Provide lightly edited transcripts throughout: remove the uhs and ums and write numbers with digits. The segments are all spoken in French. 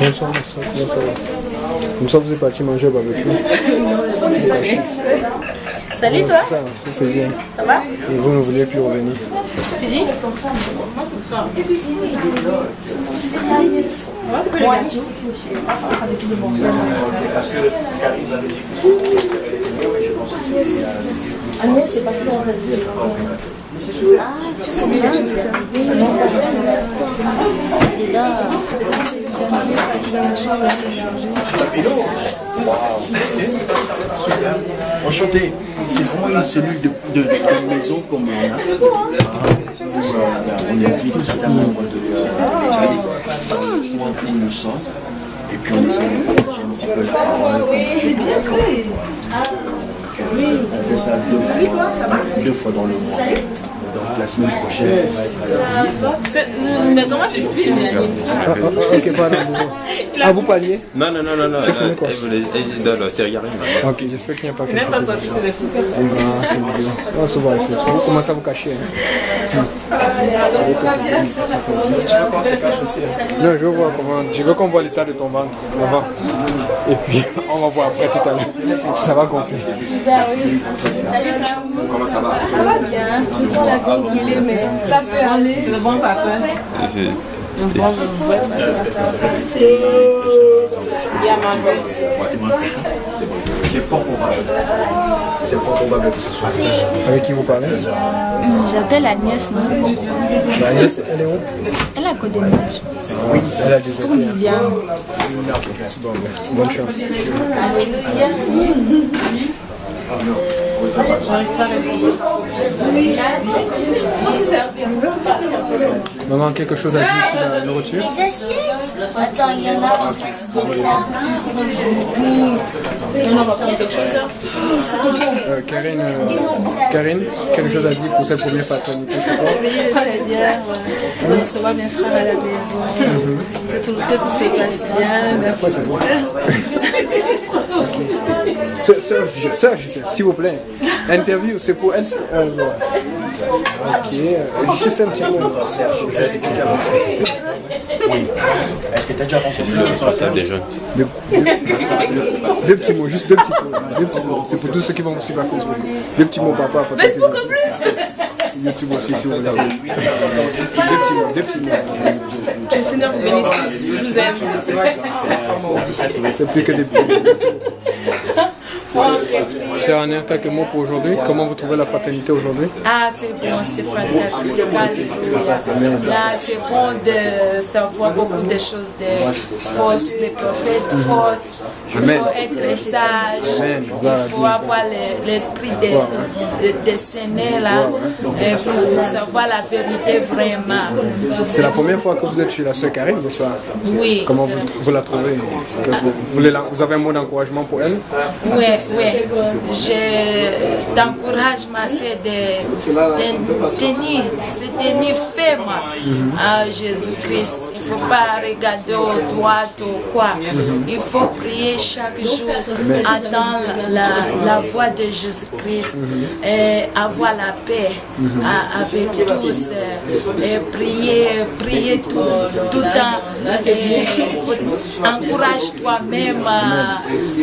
Bonsoir, comme ça, vous êtes parti manger au barbecue. Salut toi. Ça, vous faisiez. Ça va? Et vous ne vouliez plus revenir. Tu dis? Agnès, c'est pas plus en fait. Et là, enchanté. C'est vraiment une cellule de maison comme on a. On invite certains membres de l'église où ils nous sont. Et puis on essaie de partager un petit peu la parole. C'est bien fait. On fait ça deux fois dans le mois. Donc la semaine prochaine, on va être à l'église. Mais comment tu filmes? Ok, pardon. Ah, vous parliez? Non. Tu filmais quoi? Non, c'est rien. Ok, j'espère qu'il n'y a pas Il n'est pas sorti, c'est des fous. c'est bien. On se voit, vous commencez à vous cacher. Tu veux qu'on se cache aussi? Non, je veux qu'on voit l'état de ton ventre avant. Et puis, on va voir après tout à l'heure. Ça va gonfler. Salut frère. Comment ça va? ça va bien. Ils sont la gonfler, mais ça peut aller. C'est le bon papa. C'est Il a mangé. C'est fort probable. C'est fort probable que ce soit. Avec qui vous parlez? J'appelle Agnès, non? Agnès, elle est où? Elle a Côte des Neiges. Oui, elle a des étés. Bien. Bon, bonne chance. Maman, quelque chose à dire sur la nourriture? Attends, il y en a qui est là. Karine, quelque chose à dire pour cette première fraternité, je crois. Prier le Seigneur, de recevoir mes frères à la maison, que tout se passe bien. Sœur, s'il vous plaît, interview, c'est pour elle. Ok, juste un petit mot. Oui. Est-ce que tu as déjà rencontré le responsable des jeunes. Deux petits mots, juste deux petits mots. C'est pour tous ceux qui vont aussi par Facebook. Deux petits mots, papa. Facebook en plus. YouTube aussi, si vous voulez. Deux petits mots. Que le Seigneur vous bénisse, je vous aime. C'est plus que des petits mots. Sœur Anna, quelques mots pour aujourd'hui. Comment vous trouvez la fraternité aujourd'hui? Ah, c'est bon, c'est fantastique. Alléluia. Là, c'est bon de savoir beaucoup de choses, de fausses, des prophètes fausses. Il faut être sage. Il faut avoir l'esprit de Seigneur là, pour savoir la vérité vraiment. C'est la première fois que vous êtes chez la sœur Karine, n'est-ce pas? Oui. Comment vous la trouvez? Vous avez un mot d'encouragement pour elle? Oui. Je t'encourage, ma sœur, de tenir ferme à Jésus-Christ. Il ne faut pas regarder au droit ou quoi. Il faut prier chaque jour, entendre la voix de Jésus-Christ et avoir la paix avec tous. Et prier tout le temps. Encourage toi-même.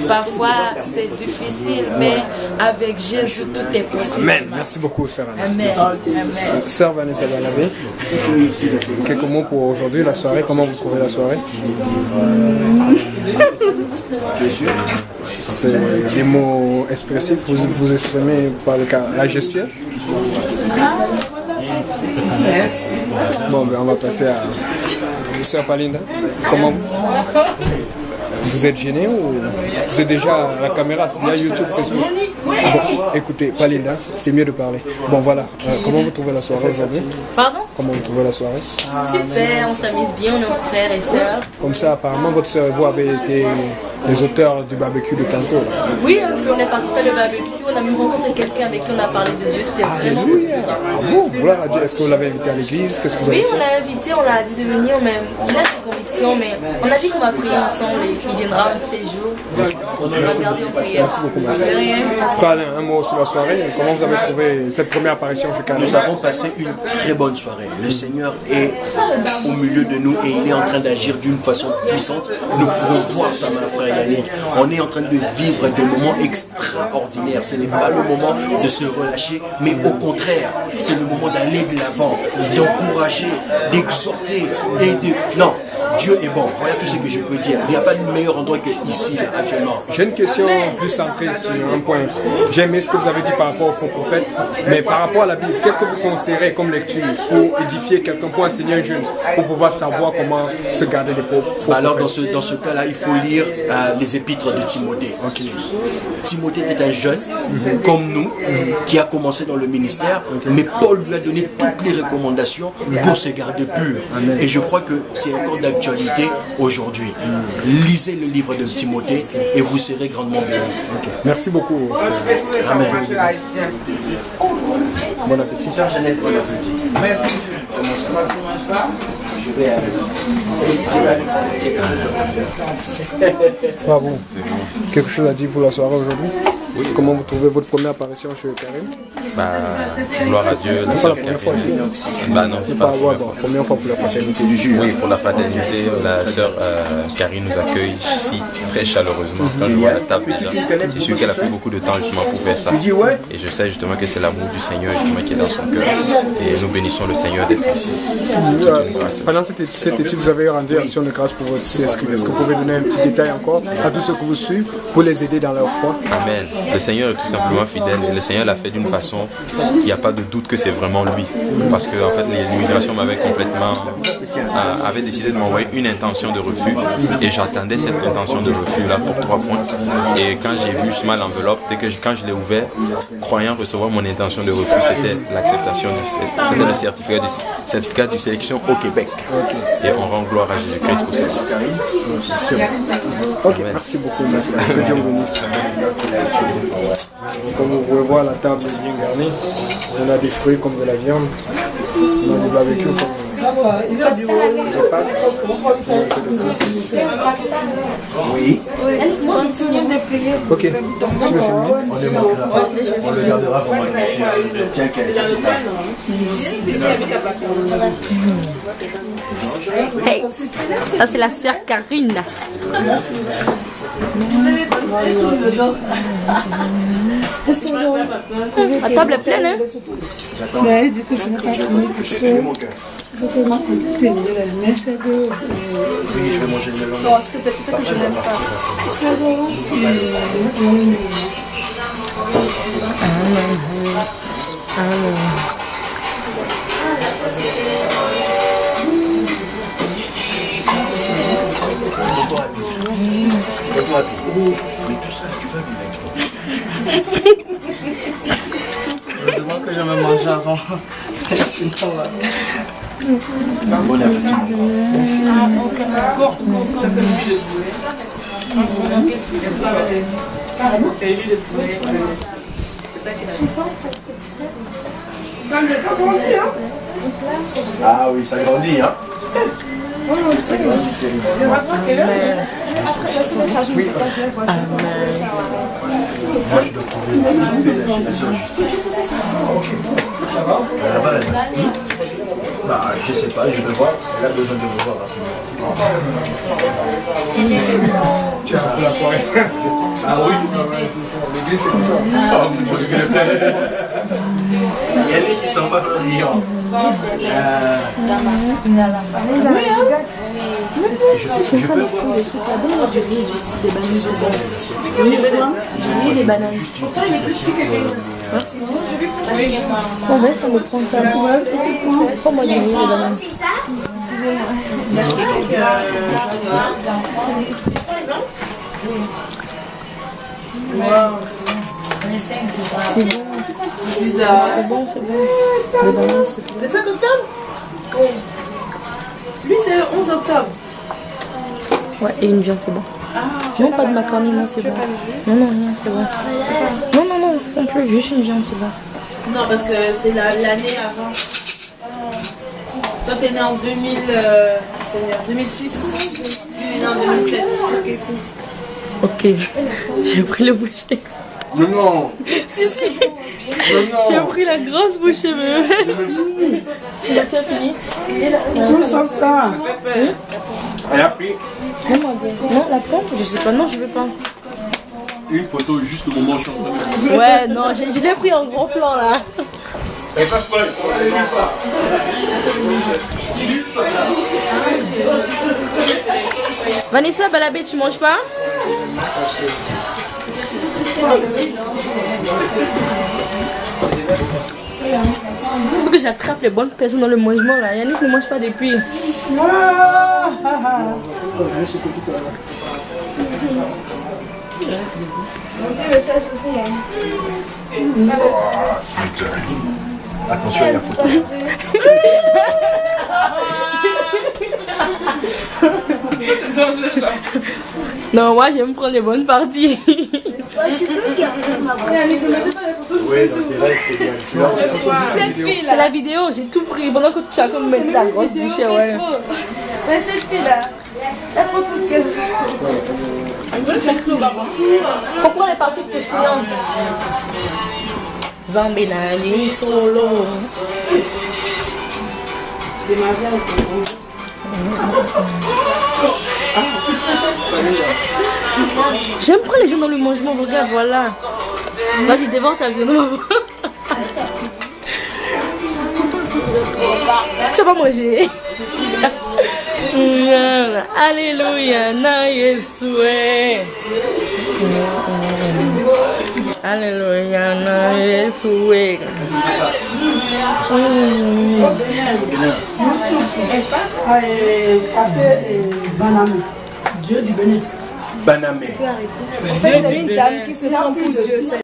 Parfois, c'est difficile, mais avec Jésus, tout est possible. Amen. Merci beaucoup, sœur Anna. Amen. Sœur Vanessa Balabé, quelques mots pour aujourd'hui, la soirée. Comment vous trouvez la soirée? C'est des mots expressifs, vous exprimez par la gestuelle. Bon, ben on va passer à sœur Palinda. Comment vous êtes gêné ou vous êtes déjà à la caméra? Il y a YouTube, Facebook. Bon, écoutez, Palinda, c'est mieux de parler. Bon, voilà. Comment vous trouvez la soirée aujourd'hui? Pardon? Comment vous trouvez la soirée? Super, on s'amuse bien, on est frères et sœurs. Comme ça, apparemment, votre sœur et vous avez été les auteurs du barbecue de tantôt. Là. Oui, on est parti faire le barbecue, on a même rencontré quelqu'un avec qui on a parlé de Dieu, c'était vraiment cool. Ah bon, gloire à Dieu. Est-ce que vous l'avez invité à l'église? Qu'est-ce que vous avez Oui, fait? on l'a invité, on l'a dit de venir, mais il a ses convictions, mais on a dit qu'on va prier ensemble et qu'il viendra un de ces jours. On va regarder en prière. Merci beaucoup, merci. De rien. Frère Alain, un mot sur la soirée. Comment vous avez trouvé cette première apparition chez Karim? Nous avons passé une très bonne soirée. Le Seigneur est au milieu de nous et il est en train d'agir d'une façon puissante. Nous pouvons voir ça, mon frère Yannick. On est en train de vivre des moments extraordinaires. Ce n'est pas le moment de se relâcher, mais au contraire, c'est le moment d'aller de l'avant, d'encourager, d'exhorter et de... Non, Dieu est bon. Voilà tout ce que je peux dire. Il n'y a pas de meilleur endroit que ici, là, actuellement. J'ai une question plus centrée sur un point. J'ai aimé ce que vous avez dit par rapport au faux prophète, mais par rapport à la Bible, qu'est-ce que vous conseillerez comme lecture pour édifier quelqu'un, pour enseigner un jeune, pour pouvoir savoir comment se garder des faux prophètes? Alors dans ce cas-là, il faut lire les épîtres de Timothée. Okay. Timothée était un jeune, comme nous, qui a commencé dans le ministère, mais Paul lui a donné toutes les recommandations pour se garder pur. Et je crois que c'est encore d'actualité aujourd'hui. Lisez le livre de Timothée et vous serez grandement bénis. Okay. Merci beaucoup. Amen. Bon appétit. Jeannette, bon appétit. Merci. Je vais aller. Bravo. Quelque chose à dire pour la soirée aujourd'hui? Oui. Comment vous trouvez votre première apparition chez Karim? Bah, gloire à Dieu. C'est pas la première fois ici? Bah non, c'est pas la première fois pour la fraternité du juge. Oui, pour la fraternité, la sœur Karine nous accueille ici très chaleureusement. Quand je vois la table déjà, c'est sûr qu'elle a pris beaucoup de temps justement pour faire ça. Et je sais justement que c'est l'amour du Seigneur justement qui est dans son cœur. Et nous bénissons le Seigneur d'être ici. C'est toute une grâce. Pendant cette étude, vous avez rendu action de grâce pour votre CSQ. Est-ce que vous pouvez donner un petit détail encore à tous ceux qui vous suivent pour les aider dans leur foi? Amen. Le Seigneur est tout simplement fidèle et le Seigneur l'a fait d'une façon, il n'y a pas de doute que c'est vraiment lui. Parce que en fait, l'immigration m'avait complètement, avait décidé de m'envoyer une intention de refus et j'attendais cette intention de refus là pour 3 points. Et quand j'ai vu justement l'enveloppe, quand je l'ai ouvert, croyant recevoir mon intention de refus, c'était l'acceptation, c'était le certificat de sélection au Québec. Et on rend gloire à Jésus-Christ pour ça. C'est bon. Ok, merci beaucoup. Merci. Que Dieu vous bénisse. Comme vous pouvez voir, la table est bien garnie. On a des fruits comme de la viande. On a du barbecue comme des pâtes. Oui. Ok. Tu veux filmer? On le gardera pour moi. Tiens, ça c'est pas. Hey, ça c'est la sœur Karine. La table est pleine, hein? Mais du coup, ce n'est pas fini parce que il faut que moi tenir mais c'est de. Oui, je vais manger le melon. Non, c'est peut-être ça que je n'aime pas. C'est bon. Mais tout ça, tu vas bien. Heureusement que je me mange avant. Sinon, bon appétit. Ah oui, ça grandit, hein. Ça grandit terriblement. Oui. Moi, je dois trouver la sœur Justine. Là-bas, elle. Bah, je sais pas, je vais voir. Elle a besoin de me voir rapidement. Tu as un peu la soirée. Ah oui. L'église, c'est comme ça. Il y a des qui sont pas brillants. Je sais que je peux voir. Les bananes. Juste une petite assiette. Merci. En vrai, ça me prend ça. Prends-moi du riz, les bananes. C'est bon, c'est bon. Les bananes, c'est bon. C'est 5 octobre? Oui. Lui, c'est le 11 octobre. Ouais, et une viande, c'est bon. Ah. Non, pas de macaroni, non, c'est bon. Non, non, rien, c'est bon. Non, non, non, non plus, juste une viande, c'est bon. Non, parce que c'est l'année avant. Toi, t'es né en 2006. Lui, il est né en 2007. Ok, j'ai pris le bouchée. Non, non. Si, si. Non, non. J'ai pris la grosse bouchée, mais... C'est la tête fini. Tout sauf ça. Elle a pris Non, la plante, je sais pas, non, je veux pas. une photo juste au moment où je suis en train de... Ouais, non, je l'ai pris en gros plan là. Vanessa Balabé, tu manges pas? Faut que j'attrape les bonnes personnes dans le mangement là. Yannick ne mange pas depuis. Attention, il y a photo. Non, moi j'aime prendre les bonnes parties. C'est la vidéo, j'ai tout pris pendant que tu as comme mettre la grosse bouchée, ouais. Mais cette fille-là, elle prend tout ce qu'elle veut. Pourquoi les parties croustillantes? Zambinani solo. J'aime prendre les gens dans le mangement, regarde, voilà. Vas-y, dévore ta viande. Tu vas pas manger. Alléluia, na Yesoué. Alléluia, na Yesoué. Dieu du Bénin. Banamé. C'est une dame qui se prend pour Dieu.